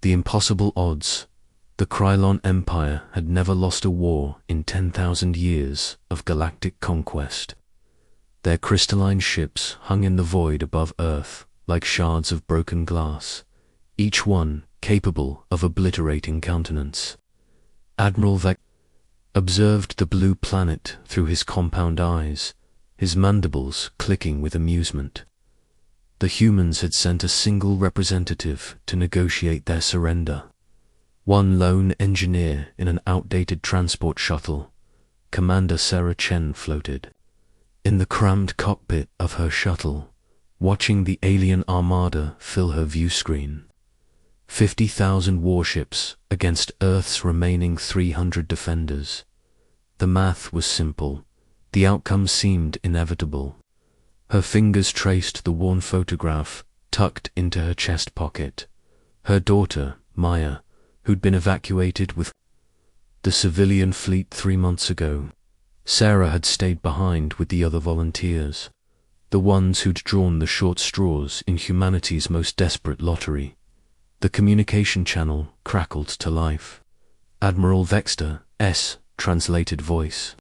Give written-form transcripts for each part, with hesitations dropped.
The impossible odds. The Krylon Empire had never lost a war in 10,000 years of galactic conquest. Their crystalline ships hung in the void above Earth like shards of broken glass, each one capable of obliterating countenance. Admiral Vector observed the blue planet through his compound eyes, his mandibles clicking with amusement. The humans had sent a single representative to negotiate their surrender. One lone engineer in an outdated transport shuttle, Commander Sarah Chen, floated. In the crammed cockpit of her shuttle, watching the alien armada fill her view screen. 50,000 warships against Earth's remaining 300 defenders. The math was simple. The outcome seemed inevitable. Her fingers traced the worn photograph tucked into her chest pocket. Her daughter, Maya, who'd been evacuated with the civilian fleet 3 months ago. Sarah had stayed behind with the other volunteers, the ones who'd drawn the short straws in humanity's most desperate lottery. The communication channel crackled to life. Admiral Vexter's translated voice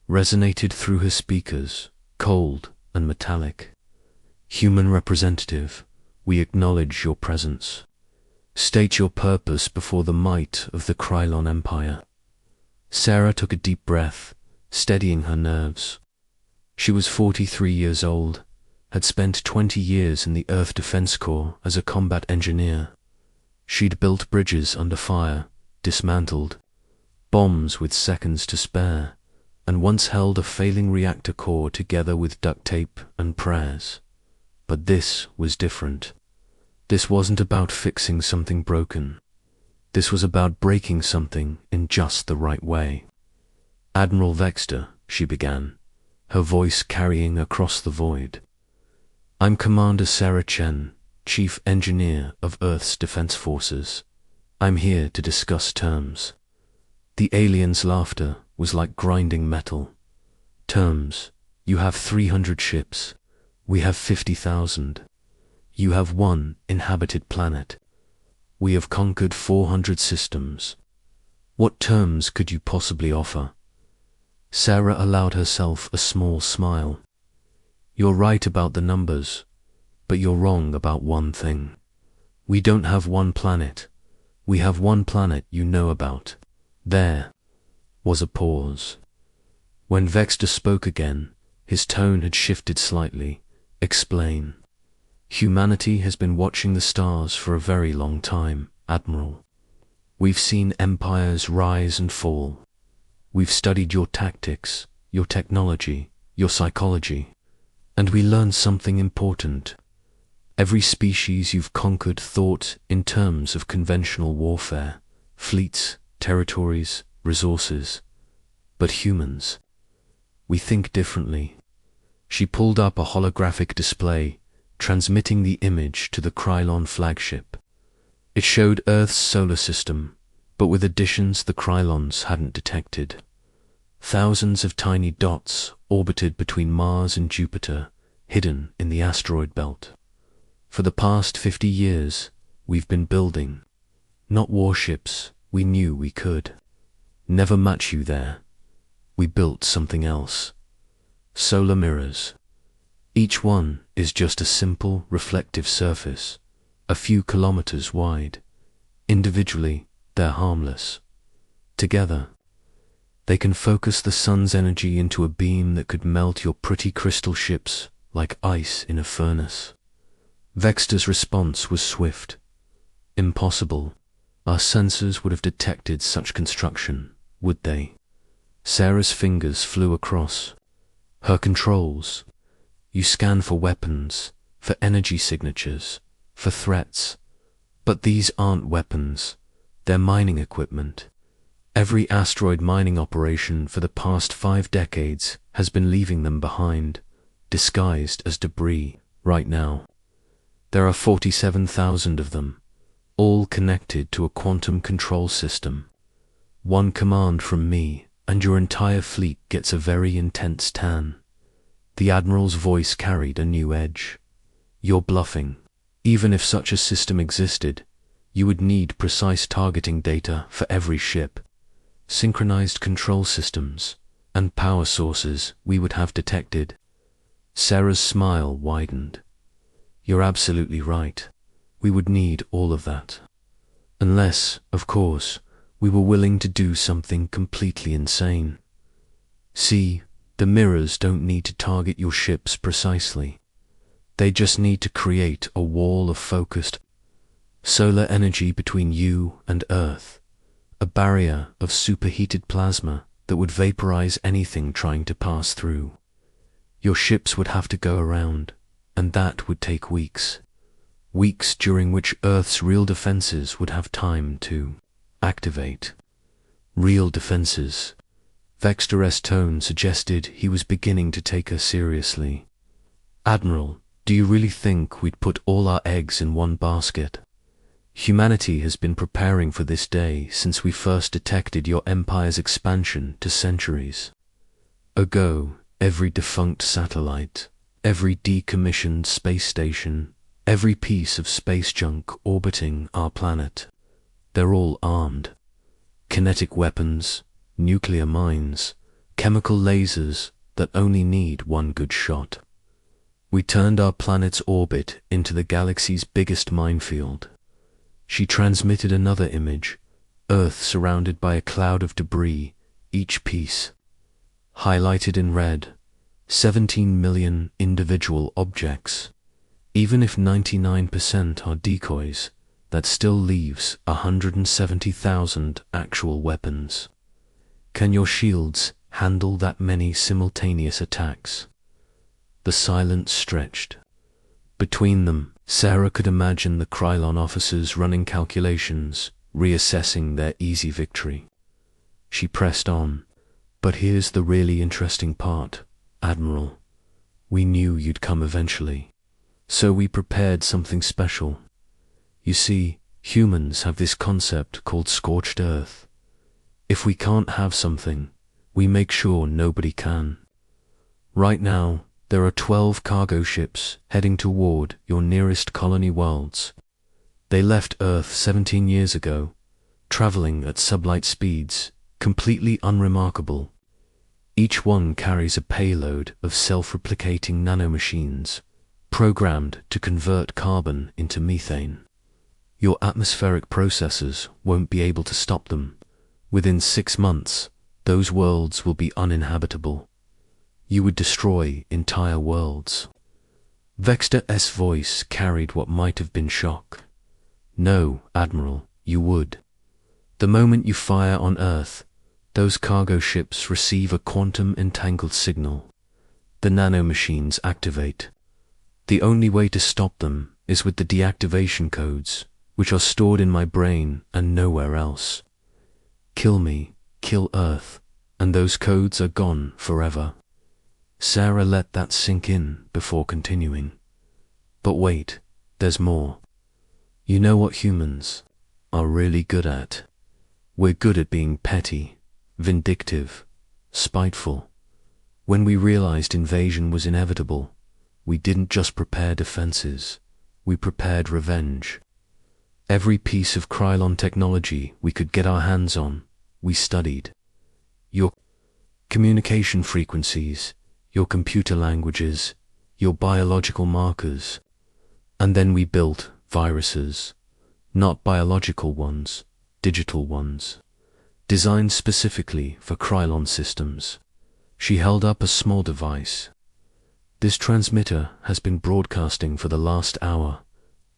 resonated through her speakers, cold and metallic. Human representative, we acknowledge your presence. State your purpose before the might of the Krylon Empire. Sarah took a deep breath, steadying her nerves. She was 43 years old, had spent 20 years in the Earth Defense Corps as a combat engineer. She'd built bridges under fire, dismantled bombs with seconds to spare, and once held a failing reactor core together with duct tape and prayers. But this was different. This wasn't about fixing something broken. This was about breaking something in just the right way. Admiral Vexter, she began, her voice carrying across the void. I'm Commander Sarah Chen, Chief Engineer of Earth's Defense Forces. I'm here to discuss terms. The alien's laughter was like grinding metal. Terms. You have 300 ships. We have 50,000. You have one inhabited planet. We have conquered 400 systems. What terms could you possibly offer? Sarah allowed herself a small smile. You're right about the numbers, but you're wrong about one thing. We don't have one planet. We have one planet you know about. There was a pause. When Vexter spoke again, his tone had shifted slightly. Explain. Humanity has been watching the stars for a very long time, Admiral. We've seen empires rise and fall. We've studied your tactics, your technology, your psychology, and we learned something important. Every species you've conquered thought in terms of conventional warfare, fleets, territories, resources. But humans, we think differently. She pulled up a holographic display, transmitting the image to the Krylon flagship. It showed Earth's solar system, but with additions the Krylons hadn't detected. Thousands of tiny dots orbited between Mars and Jupiter, hidden in the asteroid belt. For the past 50 years, we've been building, not warships. We knew we could never match you there. We built something else. Solar mirrors. Each one is just a simple reflective surface, a few kilometers wide. Individually, they're harmless. Together, they can focus the sun's energy into a beam that could melt your pretty crystal ships like ice in a furnace. Vexter's response was swift. Impossible. Our sensors would have detected such construction, would they? Sarah's fingers flew across. Her controls. You scan for weapons, for energy signatures, for threats. But these aren't weapons. They're mining equipment. Every asteroid mining operation for the past 5 decades has been leaving them behind, disguised as debris. Right now, there are 47,000 of them, all connected to a quantum control system. One command from me, and your entire fleet gets a very intense tan. The Admiral's voice carried a new edge. You're bluffing. Even if such a system existed, You would need precise targeting data for every ship, synchronized control systems, and power sources we would have detected. Sarah's smile widened. You're absolutely right. We would need all of that. Unless, of course, we were willing to do something completely insane. See, the mirrors don't need to target your ships precisely. They just need to create a wall of focused solar energy between you and Earth, a barrier of superheated plasma that would vaporize anything trying to pass through. Your ships would have to go around, and that would take weeks. Weeks during which Earth's real defenses would have time to activate. Real defenses. Vexter's tone suggested he was beginning to take her seriously. Admiral, do you really think we'd put all our eggs in one basket? Humanity has been preparing for this day since we first detected your empire's expansion to centuries ago. Every defunct satellite, every decommissioned space station, every piece of space junk orbiting our planet, they're all armed. Kinetic weapons, nuclear mines, chemical lasers that only need one good shot. We turned our planet's orbit into the galaxy's biggest minefield. She transmitted another image, Earth surrounded by a cloud of debris, each piece highlighted in red, 17 million individual objects. Even if 99% are decoys, that still leaves 170,000 actual weapons. Can your shields handle that many simultaneous attacks? The silence stretched. Between them, Sarah could imagine the Krylon officers running calculations, reassessing their easy victory. She pressed on. But here's the really interesting part, Admiral. We knew you'd come eventually, so we prepared something special. You see, humans have this concept called scorched earth. If we can't have something, we make sure nobody can. Right now, there are 12 cargo ships heading toward your nearest colony worlds. They left Earth 17 years ago, traveling at sublight speeds, completely unremarkable. Each one carries a payload of self-replicating nanomachines, programmed to convert carbon into methane. Your atmospheric processors won't be able to stop them. Within 6 months, those worlds will be uninhabitable. You would destroy entire worlds. Vexter's voice carried what might have been shock. No, Admiral, you would. The moment you fire on Earth, those cargo ships receive a quantum-entangled signal. The nanomachines activate. The only way to stop them is with the deactivation codes, which are stored in my brain and nowhere else. Kill me, kill Earth, and those codes are gone forever. Sarah let that sink in before continuing. But wait, there's more. You know what humans are really good at? We're good at being petty, vindictive, spiteful. When we realized invasion was inevitable, we didn't just prepare defenses, we prepared revenge. Every piece of Krylon technology we could get our hands on, we studied. Your communication frequencies, your computer languages, your biological markers. And then we built viruses, not biological ones, digital ones, designed specifically for Krylon systems. She held up a small device. This transmitter has been broadcasting for the last hour,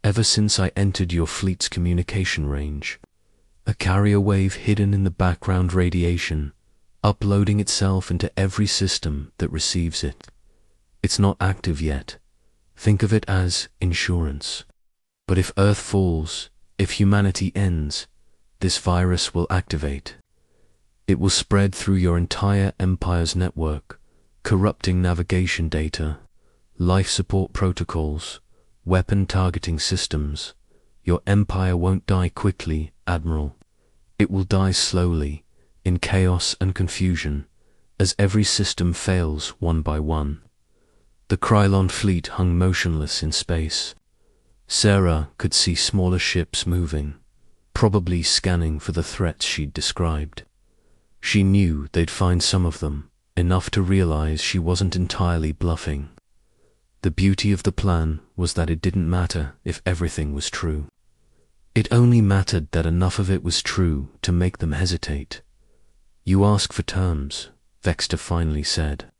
ever since I entered your fleet's communication range. A carrier wave hidden in the background radiation, uploading itself into every system that receives it. It's not active yet. Think of it as insurance. But if Earth falls, if humanity ends, this virus will activate. It will spread through your entire empire's network, corrupting navigation data, life support protocols, weapon targeting systems. Your empire won't die quickly, Admiral. It will die slowly, in chaos and confusion, as every system fails one by one. The Krylon fleet hung motionless in space. Sarah could see smaller ships moving, probably scanning for the threats she'd described. She knew they'd find some of them, enough to realize she wasn't entirely bluffing. The beauty of the plan was that it didn't matter if everything was true. It only mattered that enough of it was true to make them hesitate. "You ask for terms," Vexter finally said.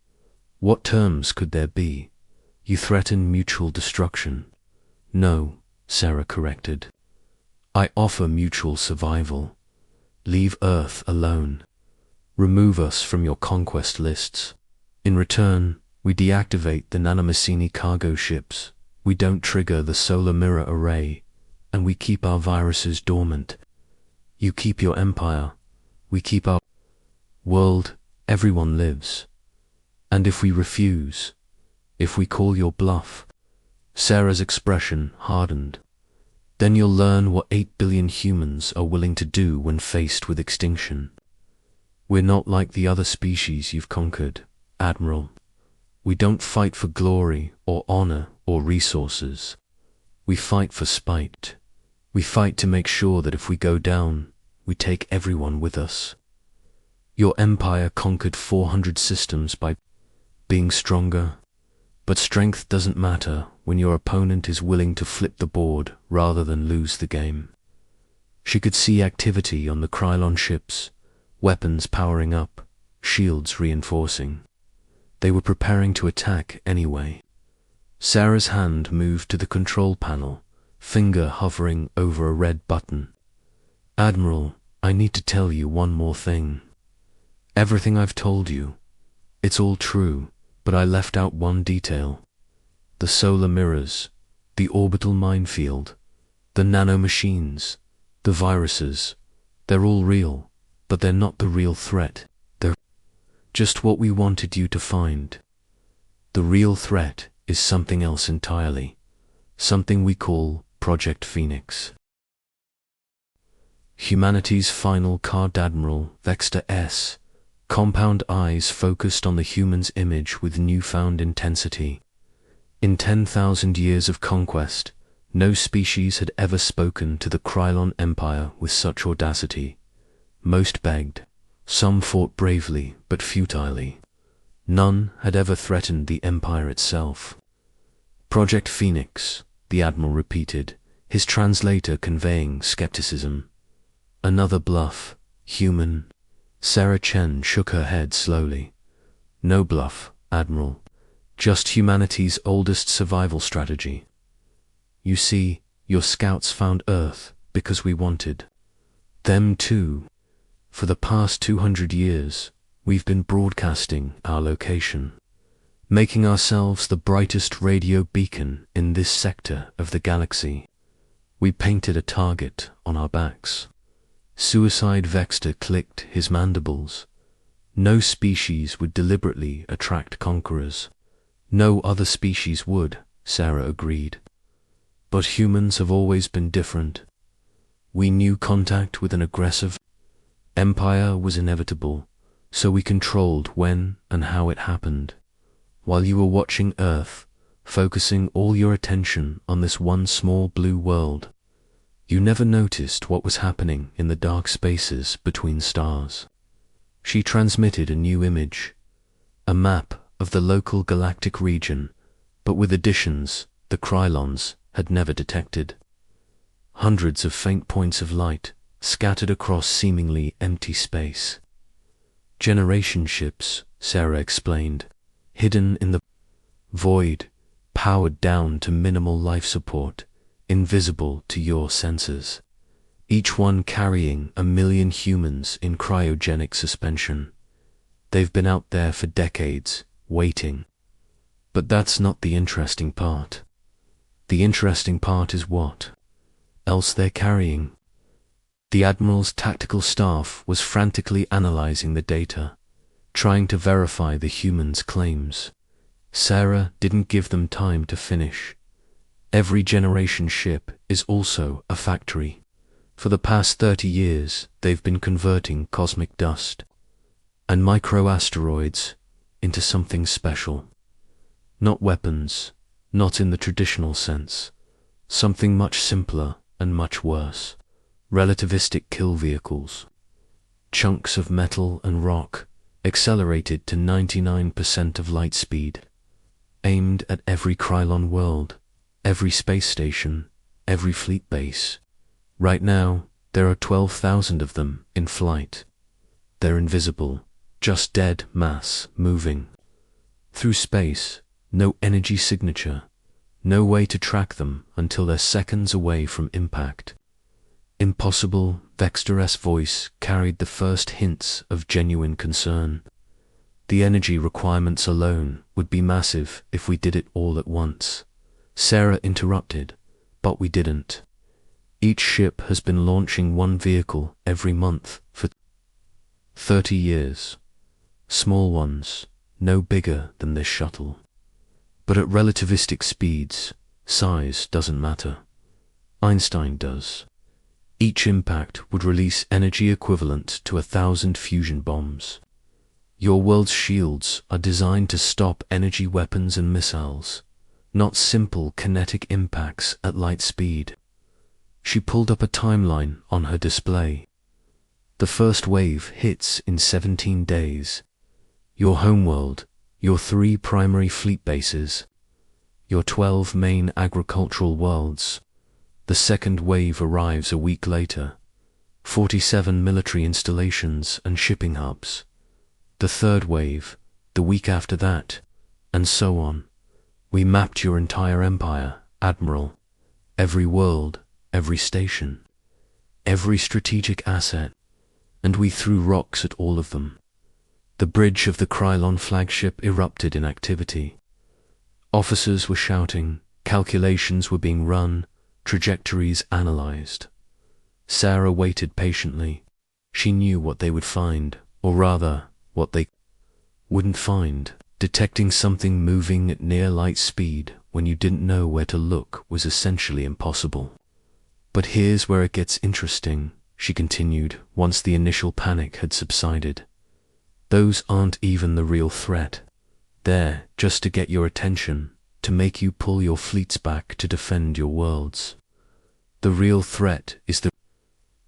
"What terms could there be? You threaten mutual destruction." "No," Sarah corrected. "I offer mutual survival. Leave Earth alone. Remove us from your conquest lists. In return, we deactivate the Nanomacini cargo ships, we don't trigger the solar mirror array, and we keep our viruses dormant. You keep your empire, we keep our world, everyone lives. And if we refuse, if we call your bluff," Sarah's expression hardened, "then you'll learn what 8 billion humans are willing to do when faced with extinction. We're not like the other species you've conquered, Admiral. We don't fight for glory or honor or resources. We fight for spite. We fight to make sure that if we go down, we take everyone with us. Your empire conquered 400 systems by being stronger, but strength doesn't matter when your opponent is willing to flip the board rather than lose the game." She could see activity on the Krylon ships, weapons powering up, shields reinforcing. They were preparing to attack anyway. Sarah's hand moved to the control panel, finger hovering over a red button. "Admiral, I need to tell you one more thing. Everything I've told you, it's all true, but I left out one detail. The solar mirrors, the orbital minefield, the nanomachines, the viruses, they're all real, but they're not the real threat. They're just what we wanted you to find. The real threat is something else entirely, something we call Project Phoenix." Humanity's final card, Admiral Vexter S. Compound eyes focused on the human's image with newfound intensity. In 10,000 years of conquest, no species had ever spoken to the Krylon Empire with such audacity. Most begged, some fought bravely but futilely. None had ever threatened the Empire itself. "Project Phoenix," the Admiral repeated, his translator conveying skepticism. "Another bluff, human." Sarah Chen shook her head slowly. "No bluff, Admiral. Just humanity's oldest survival strategy. You see, your scouts found Earth because we wanted them too. For the past 200 years, we've been broadcasting our location, making ourselves the brightest radio beacon in this sector of the galaxy. We painted a target on our backs." Suicide Vexter clicked his mandibles. No species would deliberately attract conquerors. No other species would, Sarah agreed. But humans have always been different. We knew contact with an aggressive empire was inevitable, so we controlled when and how it happened. While you were watching Earth, focusing all your attention on this one small blue world, you never noticed what was happening in the dark spaces between stars. She transmitted a new image, a map of the local galactic region, but with additions the Krylons had never detected. Hundreds of faint points of light scattered across seemingly empty space. "Generation ships," Sarah explained, "hidden in the void, powered down to minimal life support, invisible to your senses. Each one carrying 1 million humans in cryogenic suspension. They've been out there for decades, waiting. But that's not the interesting part. The interesting part is what else they're carrying." The Admiral's tactical staff was frantically analyzing the data, trying to verify the humans' claims. Sarah didn't give them time to finish. Every generation ship is also a factory. For the past 30 years, they've been converting cosmic dust and microasteroids into something special. Not weapons, not in the traditional sense. Something much simpler and much worse. relativistic kill vehicles. Chunks of metal and rock, accelerated to 99% of light speed, aimed at every Krylon world, every space station, every fleet base. Right now, there are 12,000 of them in flight. They're invisible, just dead mass moving through space, no energy signature, no way to track them until they're seconds away from impact. Impossible, Vexter's voice carried the first hints of genuine concern. The energy requirements alone would be massive if we did it all at once. Sarah interrupted, but we didn't. Each ship has been launching one vehicle every month for 30 years. Small ones, no bigger than this shuttle. But at relativistic speeds, size doesn't matter. Einstein does. Each impact would release energy equivalent to 1,000 fusion bombs. Your world's shields are designed to stop energy weapons and missiles, not simple kinetic impacts at light speed. She pulled up a timeline on her display. The first wave hits in 17 days. Your homeworld, your 3 primary fleet bases, your 12 main agricultural worlds. The second wave arrives a week later. 47 military installations and shipping hubs. The third wave, the week after that, and so on. We mapped your entire empire, Admiral. Every world, every station, every strategic asset, and we threw rocks at all of them. The bridge of the Krylon flagship erupted in activity. Officers were shouting, calculations were being run, trajectories analyzed. Sarah waited patiently. She knew what they would find, or rather, what they wouldn't find. Detecting something moving at near light speed when you didn't know where to look was essentially impossible. But here's where it gets interesting, she continued, once the initial panic had subsided. Those aren't even the real threat. They're just to get your attention, to make you pull your fleets back to defend your worlds. The real threat is the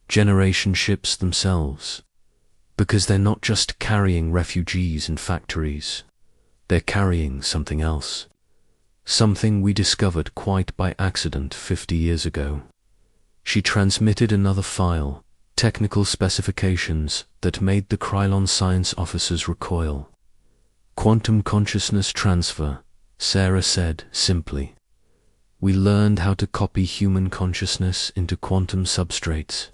generation ships themselves, because they're not just carrying refugees and factories. They're carrying something else. Something we discovered quite by accident 50 years ago. She transmitted another file, technical specifications that made the Krylon science officers recoil. Quantum consciousness transfer, Sarah said simply. We learned how to copy human consciousness into quantum substrates.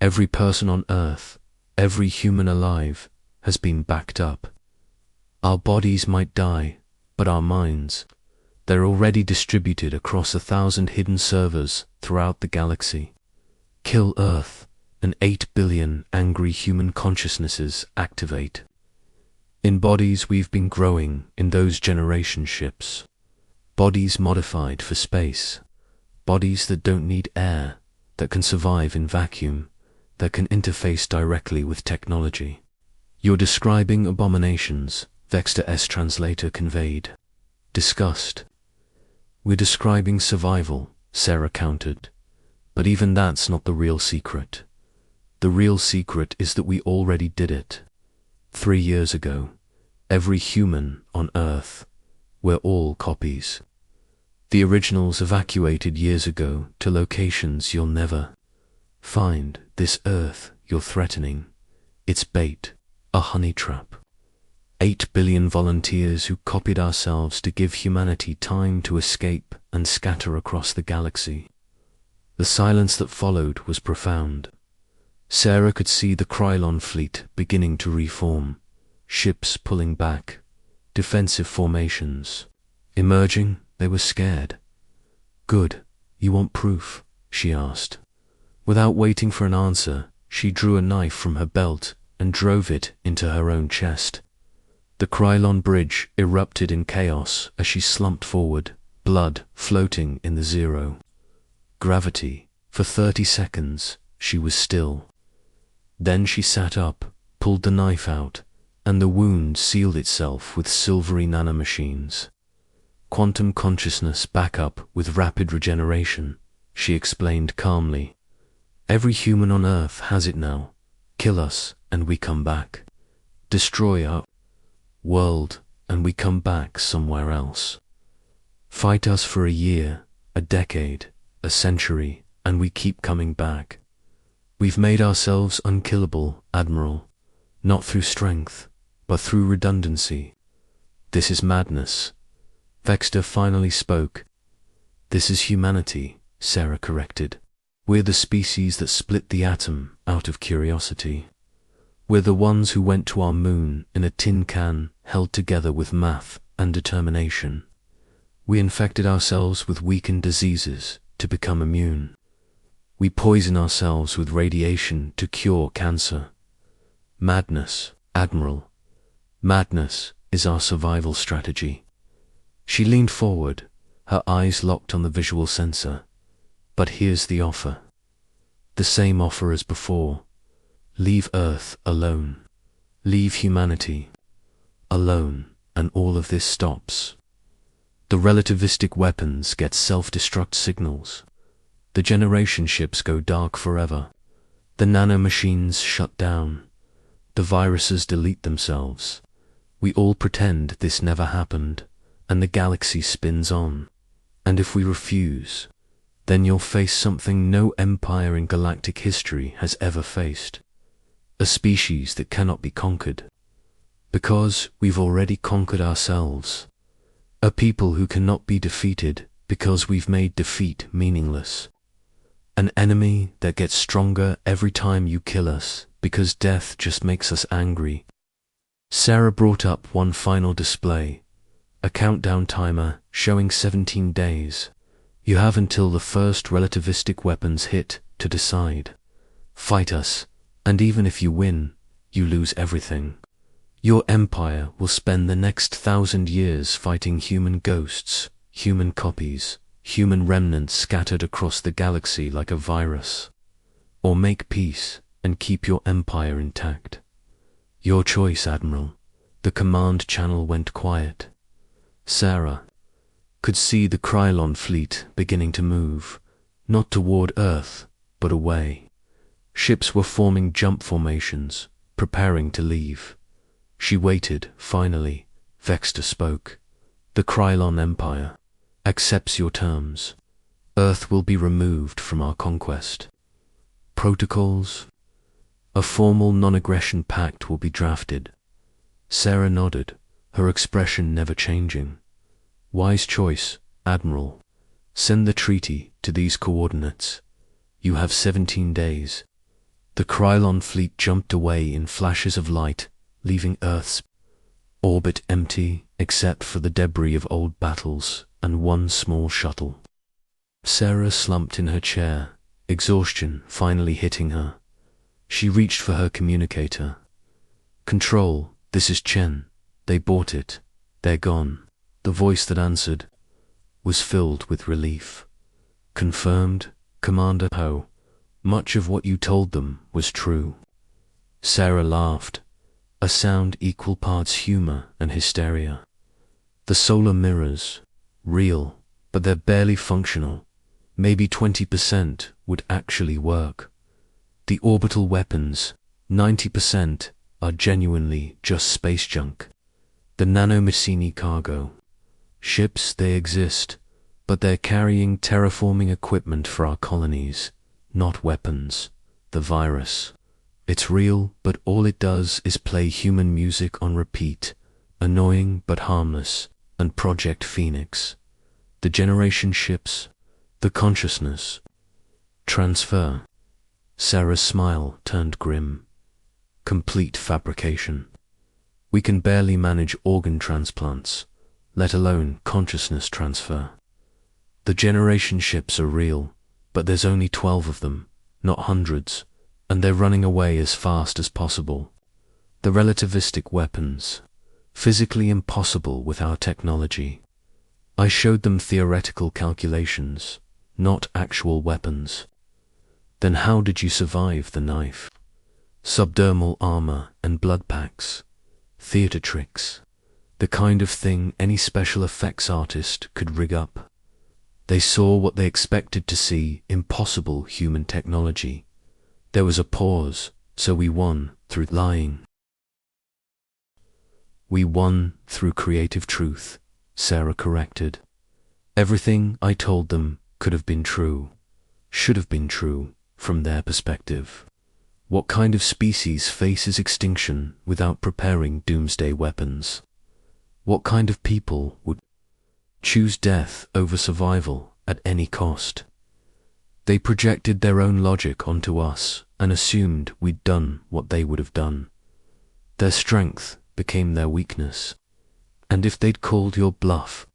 Every person on Earth, every human alive, has been backed up. Our bodies might die, but our minds, they're already distributed across 1,000 hidden servers throughout the galaxy. Kill Earth, and 8 billion angry human consciousnesses activate. In bodies we've been growing in those generation ships. Bodies modified for space. Bodies that don't need air, that can survive in vacuum, that can interface directly with technology. You're describing abominations, Vexter's translator conveyed. Disgust. We're describing survival, Sarah countered. But even that's not the real secret. The real secret is that we already did it. 3 years ago, every human on Earth, we're all copies. The originals evacuated years ago to locations you'll never find. This Earth you're threatening, it's bait, a honey trap. 8 billion volunteers who copied ourselves to give humanity time to escape and scatter across the galaxy. The silence that followed was profound. Sarah could see the Krylon fleet beginning to reform, ships pulling back, defensive formations. Emerging, they were scared. Good, you want proof? She asked. Without waiting for an answer, she drew a knife from her belt and drove it into her own chest. The Krylon bridge erupted in chaos as she slumped forward, blood floating in the zero. Gravity. For 30 seconds, she was still. Then she sat up, pulled the knife out, and the wound sealed itself with silvery nanomachines. Quantum consciousness backup with rapid regeneration, she explained calmly. Every human on Earth has it now. Kill us, and we come back. Destroy our world, and we come back somewhere else. Fight us for a year, a decade, a century, and we keep coming back. We've made ourselves unkillable, Admiral, not through strength, but through redundancy. This is madness. Vexter finally spoke. This is humanity, Sarah corrected. We're the species that split the atom out of curiosity. We're the ones who went to our moon in a tin can held together with math and determination. We infected ourselves with weakened diseases to become immune. We poison ourselves with radiation to cure cancer. Madness, Admiral. Madness is our survival strategy. She leaned forward, her eyes locked on the visual sensor. But here's the offer. The same offer as before. Leave Earth alone. Leave humanity alone, and all of this stops. The relativistic weapons get self-destruct signals. The generation ships go dark forever. The nanomachines shut down. The viruses delete themselves. We all pretend this never happened, and the galaxy spins on. And if we refuse, then you'll face something no empire in galactic history has ever faced. A species that cannot be conquered. Because we've already conquered ourselves. A people who cannot be defeated because we've made defeat meaningless. An enemy that gets stronger every time you kill us because death just makes us angry. Sarah brought up one final display, a countdown timer showing 17 days. You have until the first relativistic weapons hit to decide. Fight us, and even if you win, you lose everything. Your empire will spend the next 1,000 years fighting human ghosts, human copies, human remnants scattered across the galaxy like a virus. Or make peace and keep your empire intact. Your choice, Admiral. The command channel went quiet. Sarah could see the Krylon fleet beginning to move, not toward Earth, but away. Ships were forming jump formations, preparing to leave. She waited, finally. Vexter spoke. The Krylon Empire accepts your terms. Earth will be removed from our conquest. Protocols? A formal non-aggression pact will be drafted. Sarah nodded, her expression never changing. Wise choice, Admiral. Send the treaty to these coordinates. You have 17 days. The Krylon fleet jumped away in flashes of light, leaving Earth's orbit empty except for the debris of old battles and one small shuttle. Sarah slumped in her chair, exhaustion finally hitting her. She reached for her communicator. Control, this is Chen. They bought it. They're gone. The voice that answered was filled with relief. Confirmed, Commander Ho. Much of what you told them was true. Sarah laughed, a sound equal parts humor and hysteria. The solar mirrors, real, but they're barely functional. Maybe 20% would actually work. The orbital weapons, 90%, are genuinely just space junk. The nanomachine cargo. Ships, they exist, but they're carrying terraforming equipment for our colonies, not weapons. The virus. It's real, but all it does is play human music on repeat, annoying but harmless, and Project Phoenix. The generation ships, the consciousness. Transfer. Sarah's smile turned grim. Complete fabrication. We can barely manage organ transplants, let alone consciousness transfer. The generation ships are real, but there's only 12 of them, not hundreds, and they're running away as fast as possible. The relativistic weapons, physically impossible with our technology. I showed them theoretical calculations, not actual weapons. Then how did you survive the knife? Subdermal armor and blood packs. Theater tricks. The kind of thing any special effects artist could rig up. They saw what they expected to see, impossible human technology, There was a pause, so we won through lying. We won through creative truth, Sarah corrected. Everything I told them could have been true, should have been true, from their perspective. What kind of species faces extinction without preparing doomsday weapons? What kind of people would choose death over survival at any cost? They projected their own logic onto us and assumed we'd done what they would have done. Their strength became their weakness. And if they'd called your bluff—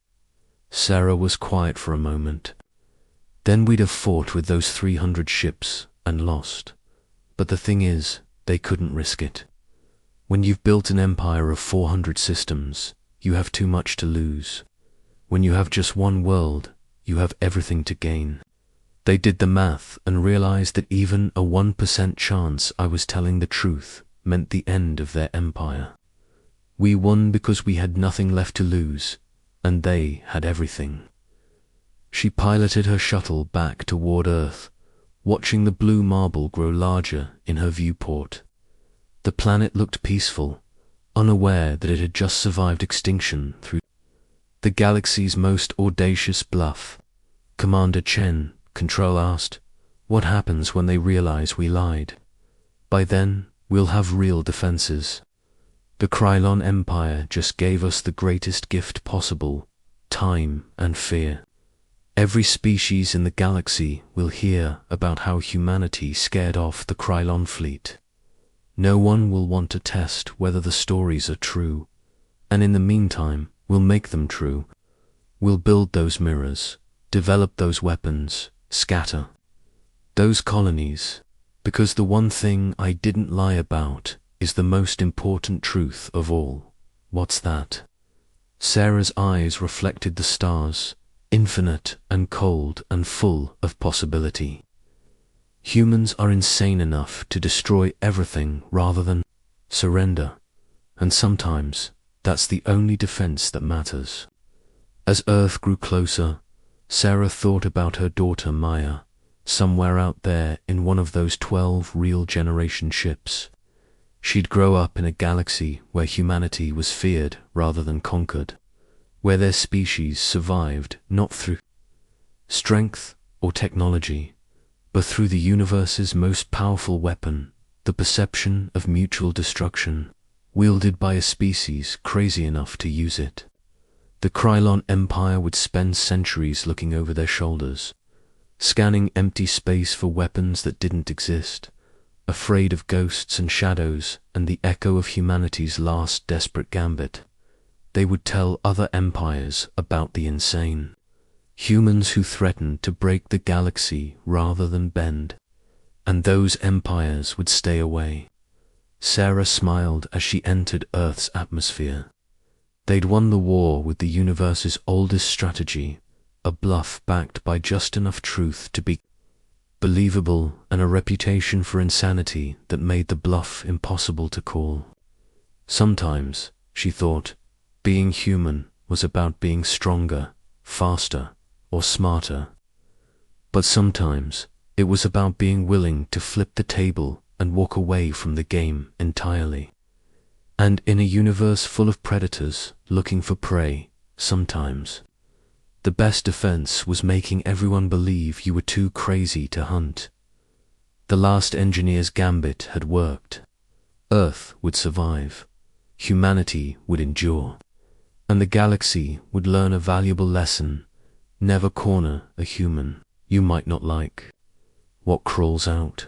Sarah was quiet for a moment. Then we'd have fought with those 300 ships and lost. But the thing is, they couldn't risk it. When you've built an empire of 400 systems, you have too much to lose. When you have just one world, you have everything to gain. They did the math and realized that even a 1% chance I was telling the truth meant the end of their empire. We won because we had nothing left to lose, and they had everything. She piloted her shuttle back toward Earth, watching the blue marble grow larger in her viewport. The planet looked peaceful, unaware that it had just survived extinction through the galaxy's most audacious bluff. Commander Chen, Control asked, "What happens when they realize we lied?" "By then, we'll have real defenses. The Krylon Empire just gave us the greatest gift possible, time and fear. Every species in the galaxy will hear about how humanity scared off the Krylon fleet. No one will want to test whether the stories are true, and in the meantime, we'll make them true. We'll build those mirrors, develop those weapons, scatter those colonies, because the one thing I didn't lie about is the most important truth of all." "What's that?" Sarah's eyes reflected the stars, infinite and cold and full of possibility. "Humans are insane enough to destroy everything rather than surrender, and sometimes that's the only defense that matters." As Earth grew closer, Sarah thought about her daughter Maya, somewhere out there in one of those 12 real generation ships. She'd grow up in a galaxy where humanity was feared rather than conquered, where their species survived not through strength or technology, but through the universe's most powerful weapon, the perception of mutual destruction, wielded by a species crazy enough to use it. The Krylon Empire would spend centuries looking over their shoulders, scanning empty space for weapons that didn't exist, afraid of ghosts and shadows and the echo of humanity's last desperate gambit. They would tell other empires about the insane, humans who threatened to break the galaxy rather than bend, and those empires would stay away. Sarah smiled as she entered Earth's atmosphere. They'd won the war with the universe's oldest strategy, a bluff backed by just enough truth to be believable and a reputation for insanity that made the bluff impossible to call. Sometimes, she thought, being human was about being stronger, faster, or smarter. But sometimes, it was about being willing to flip the table and walk away from the game entirely. And in a universe full of predators looking for prey, sometimes the best defense was making everyone believe you were too crazy to hunt. The last engineer's gambit had worked. Earth would survive, humanity would endure, and the galaxy would learn a valuable lesson: never corner a human you might not like. What crawls out?